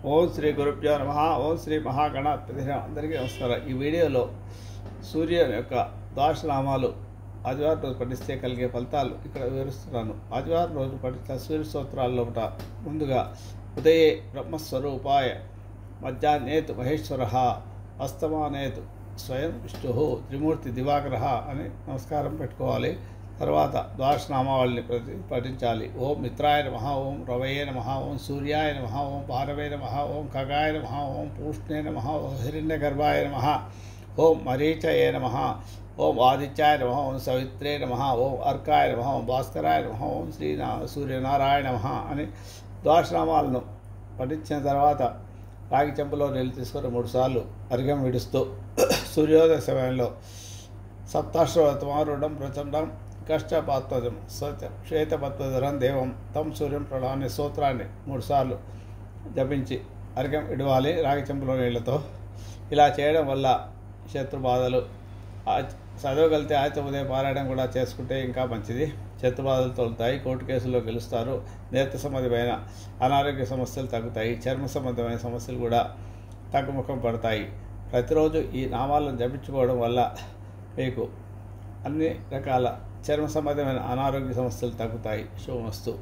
ఓం శ్రీ గురుభ్యో నమః. ఓం శ్రీ మహాగణాధిపతి అందరికీ నమస్కారం. ఈ వీడియోలో సూర్యుని యొక్క ద్వాదశనామాలు ఆదివారం రోజు పఠిస్తే కలిగే ఫలితాలు ఇక్కడ వివరిస్తున్నాను. ఆదివారం రోజు పఠించిన సూర్య స్తోత్రాల్లో ముందుగా ఉదయే బ్రహ్మస్వరూపాయ, మధ్యాహ్నేతు మహేశ్వర, అస్తమానేతు స్వయం విష్ణు, త్రిమూర్తి దివాకర అని నమస్కారం పెట్టుకోవాలి. తర్వాత ద్వాదశనామావళిని పఠించాలి. ఓం మిత్రాయ నమః, ఓం రవయే నమః, ఓం సూర్యాయ నమః, ఓం భారవే నమః, ఓం ఖగాయ నమః, ఓం పూష్ణే నమః, ఓం హిరణ్యగర్భాయ నమః, ఓం మరీచయే నమః, ఓం ఆదిత్యాయ నమః, ఓం సవిత్రే నమః, ఓం అర్కాయ నమః, ఓం భాస్కరాయ నమః, ఓం సూర్యనారాయణ నమః అని ద్వాదశనామాలను పఠించిన తర్వాత రాగి చెంపులో నీళ్ళు తీసుకొని 3 సార్లు అర్ఘ్యం విడుస్తూ సూర్యోదయ సమయంలో సప్తాశ్రవతమారుఢం ప్రచండం కష్టపాత్వజం సత్యం శ్వేతపత్వధరం దేవం తం సూర్యం ప్రణాన్ని స్తోత్రాన్ని 3 సార్లు జపించి అర్ఘ్యం ఇడవాలి రాగి చెంపులో నీళ్లతో. ఇలా చేయడం వల్ల శత్రుబాధలు చదవగలిగితే ఆదిత్య ఉదయం పారాయణం కూడా చేసుకుంటే ఇంకా మంచిది. శత్రుబాధలు తొలుతాయి, కోర్టు కేసుల్లో గెలుస్తారు, నేత్ర సంబంధమైన అనారోగ్య సమస్యలు తగ్గుతాయి, చర్మ సంబంధమైన సమస్యలు కూడా తగ్గుముఖం పడతాయి. ప్రతిరోజు ఈ నామాలను జపించుకోవడం వల్ల మీకు అన్ని రకాల చర్మ సంబంధమైన అనారోగ్య సమస్యలు తగ్గుతాయి. శుభమస్తు.